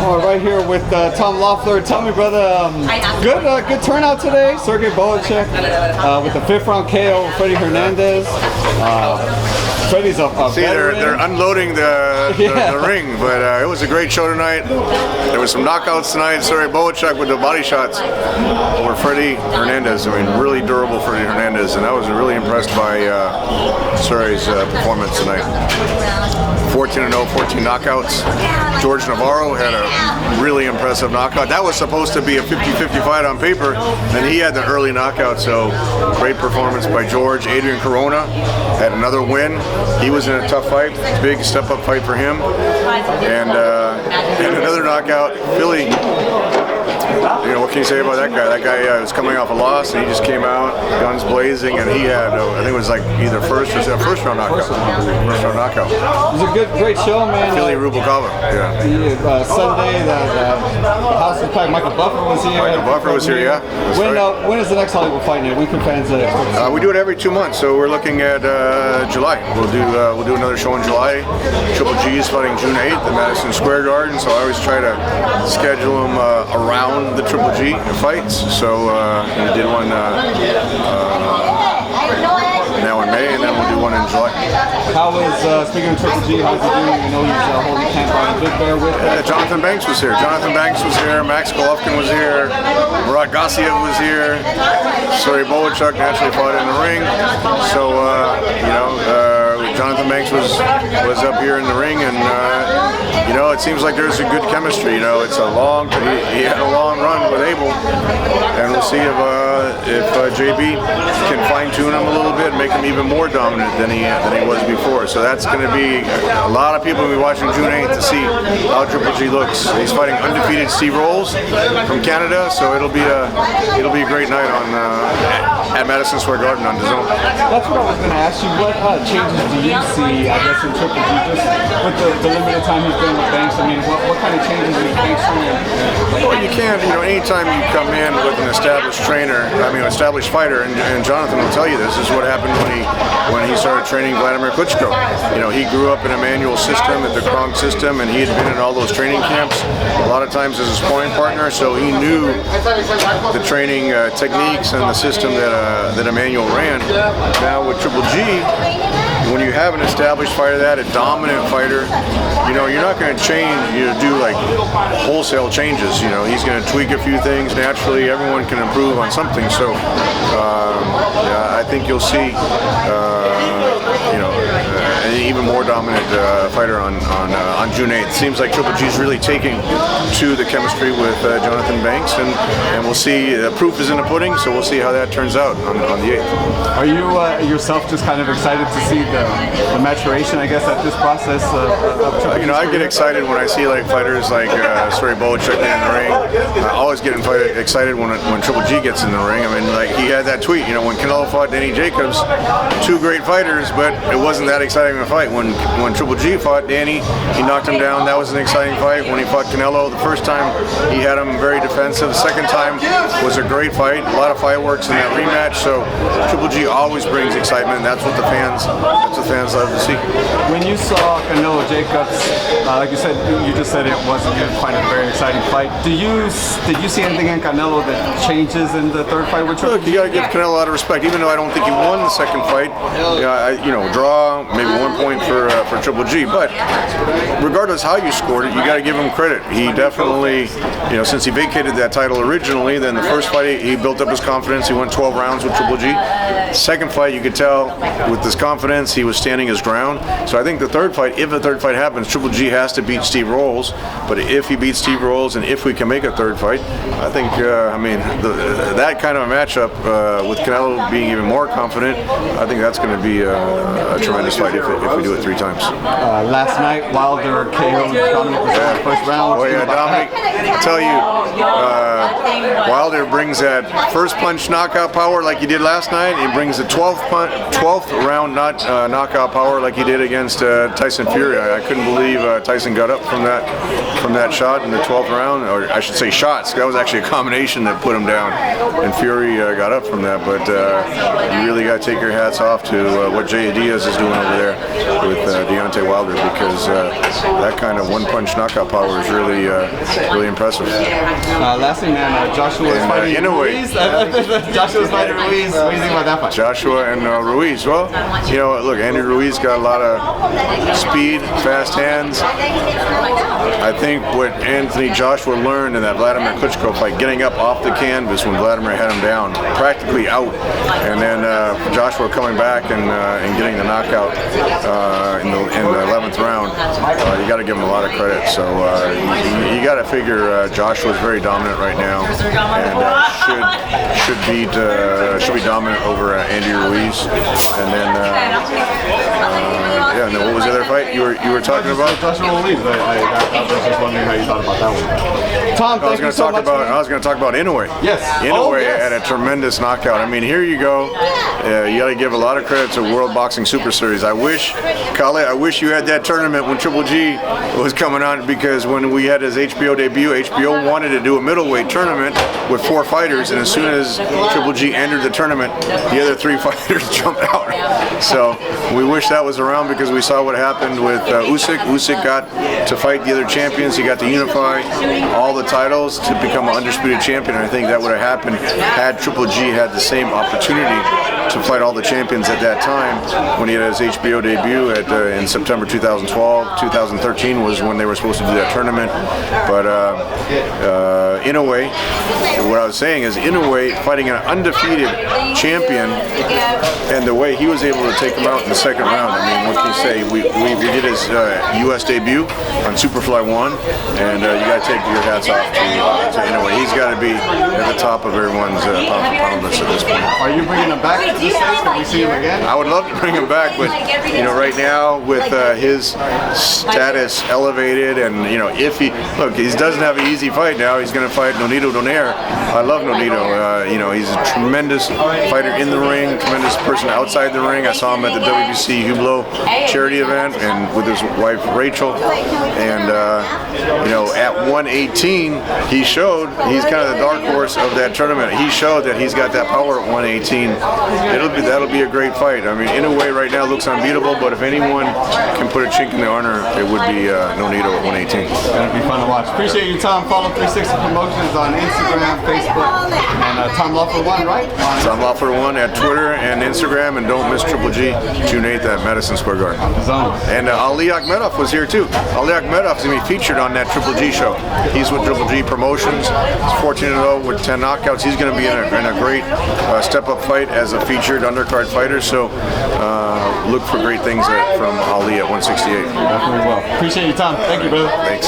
Oh, right here with Tom Loeffler. Tell me, brother, good turnout today. Sergey Bohacek with the 5th round KO of Freddie Hernandez. Freddie's a they're unloading the ring, but it was a great show tonight. There was some knockouts tonight. Sergey Bohacek with the body shots over Freddie Hernandez. I mean, really durable Freddie Hernandez, and I was really impressed by Sergey's performance tonight. 14-0, 14 knockouts. George Navarro had a really impressive knockout. That was supposed to be a 50-50 fight on paper, and he had the early knockout, so great performance by George. Adrian Corona had another win. He was in a tough fight, big step-up fight for him. And another knockout. Philly, you know, what can you say about that guy? That guy was coming off a loss, and he just came out, guns blazing, and he had, I think it was like either first round knockout. First round knockout. It was a great show, man. Philly Rubalcaba, yeah. Sunday, the house was packed. Michael Buffer was here. Michael Buffer was here, yeah. When is the next Hollywood fight night? When can fans we do it every 2 months, so we're looking at July. We'll do another show in July. Triple G is fighting June 8th at Madison Square Garden, so I always try to schedule them around the Triple G fights. So we did one now in May, and then we'll do one in July. How is, speaking of Triple G, how's he doing? I know he's holding camp on Big Bear with Jonathan Banks was here. Max Golovkin was here. Murat Gassiev was here. Sergey Bohacek naturally fought in the ring. So, Jonathan Banks was up here in the ring, and it seems like there's a good chemistry. It's a he had a long run with Abel, and we'll see if JB can fine-tune him a little bit, make him even more dominant than he was before. So that's going to be a lot of people will be watching June 8th to see how Triple G looks. He's fighting undefeated Steve Rolls from Canada, so it'll be a great night at Madison Square Garden on DAZN. That's what I was going to ask you. What changes do you see, I guess, in Triple G, just with the limited time he's been with Banks? I mean, what kind of changes is Banks doing? Well, you can't, anytime you come in with an established established fighter, and Jonathan will tell you this is what happened when he started training Vladimir Klitschko. He grew up in a manual system, at the Kronk system, and he had been in all those training camps a lot of times as a sparring partner, so he knew the training techniques and the system that Emmanuel ran. Now with Triple G, when you have an established fighter, a dominant fighter, you're not going to change, do like wholesale changes. He's going to tweak a few things. Naturally, everyone can improve on something. So I think you'll see, an even more dominant fighter on June 8th. Seems like Triple G is really taking to the chemistry with Jonathan Banks, and we'll see. Proof is in the pudding, so we'll see how that turns out on the 8th. Are you yourself just kind of excited to see the maturation, I guess, at this process of Triple G? I get excited when I see fighters like Sergey Bohacek in the ring. I always get excited when Triple G gets in the ring. I mean, he had that tweet, when Canelo fought Danny Jacobs, two great fighters, but it wasn't that exciting a fight. When Triple G fought Danny, he knocked him down. That was an exciting fight. When he fought Canelo, the first time he had him very defensive. The second time was a great fight. A lot of fireworks in that rematch. So Triple G always brings excitement. That's what the fans love to see. When you saw Canelo Jacobs, like you said, you just said it wasn't going to find a very exciting fight. Did you see anything in Canelo that changes in the third fight with Triple G? Look, you got to give Canelo a lot of respect, even though I don't think he won the second fight. Draw, maybe 1 point for Triple G. But regardless how you scored it, you got to give him credit. He definitely, since he vacated that title originally, then the first fight he built up his confidence. He went 12 rounds with Triple G. Second fight, you could tell with his confidence, he was standing his ground. So I think the third fight, if the third fight happens, Triple G has to beat Steve Rolls. But if he beats Steve Rolls, and if we can make a third fight, I think, that kind of a matchup with Canelo being even more confident, I think that's going to be a tremendous fight if we do it 3 times. Last night, Wilder KO'd Dominic in the first round. Oh yeah, Dominic, I tell you, Wilder brings that first punch knockout power like he did last night. He brings the 12th round knockout power like he did against Tyson Fury. I couldn't believe Tyson got up from that shot in the 12th round, or I should say shots. That was actually a combination that put him down, and Fury got up from that. But you really got to take your hats off to what Jay Diaz is doing over there. Deontay Wilder, because that kind of one-punch knockout power is really really impressive. Last thing, man, Joshua is fighting Ruiz. Joshua's fighting Ruiz. What do you think about that fight? Joshua and Ruiz. Well, you know, look, Andy Ruiz got a lot of speed, fast hands. I think what Anthony Joshua learned in that Vladimir Klitschko fight, getting up off the canvas when Vladimir had him down, practically out, and then Joshua coming back and getting the knockout in the 11th round. You got to give him a lot of credit. So you got to figure Joshua's very dominant right now, and should be dominant over Andy Ruiz. And then and then what was the other fight you were talking about? Joshua Ruiz. I was just wondering how you thought about that one. Tom, thank you so much. I was going to talk about Inoue. Yes. Inoue had a tremendous knockout. I mean, here you go. You got to give a lot of credit to World Boxing Super Series. I wish, Kale, you had that tournament when Triple G was coming on, because when we had his HBO debut, HBO wanted to do a middleweight tournament with 4 fighters, and as soon as Triple G entered the tournament, the other 3 fighters jumped out. So we wish that was around, because we saw what happened with Usyk. Usyk got to fight the other champions. He got to unify all the titles to become an undisputed champion. And I think that would have happened had Triple G had the same opportunity to fight all the champions at that time when he had his HBO debut in September 2012. 2013 was when they were supposed to do that tournament. But Inoue, what I was saying is Inoue fighting an undefeated champion, and the way he was able to take him out in the second round. I mean, what can you say? We did his U.S. debut on Superfly 1, and you got to take your hats off to Inoue. He's got to be at the top of everyone's pound list at this point. Are you bringing him back to the States? Can we see him again? I would love to bring him back, but you know, right now with his status elevated, and you know, if he doesn't have an easy fight now, he's going to fight Nonito Donaire. I love Nonito. You know, he's a tremendous fighter in the ring, tremendous person outside the ring. I saw him at the WBC Hublot charity event and with his wife Rachel, and you know, at 118 he showed he's kind of the dark horse of that tournament. He showed that he's got that power at 118. That'll be a great fight. I mean, in a way, right now looks unbeatable, but if anyone can put a chink in the armor, it would be Nonito at 118. It's gonna be fun to watch. Appreciate you, Tom. Follow 360 Promotions on Instagram, Facebook, and Tom Loeffler 1, right? Tom Loeffler 1 at Twitter and Instagram, and don't miss Triple G June 8th at Madison Square Garden. And Ali Akhmedov was here too. Ali Akhmedov is going to be featured on that Triple G show. He's with Triple G Promotions. He's 14-0 with 10 knockouts. He's going to be in a great step-up fight as a featured undercard fighter. So look for great things from Ali at 168. Definitely will. Appreciate your time. Thank you, brother. Thanks.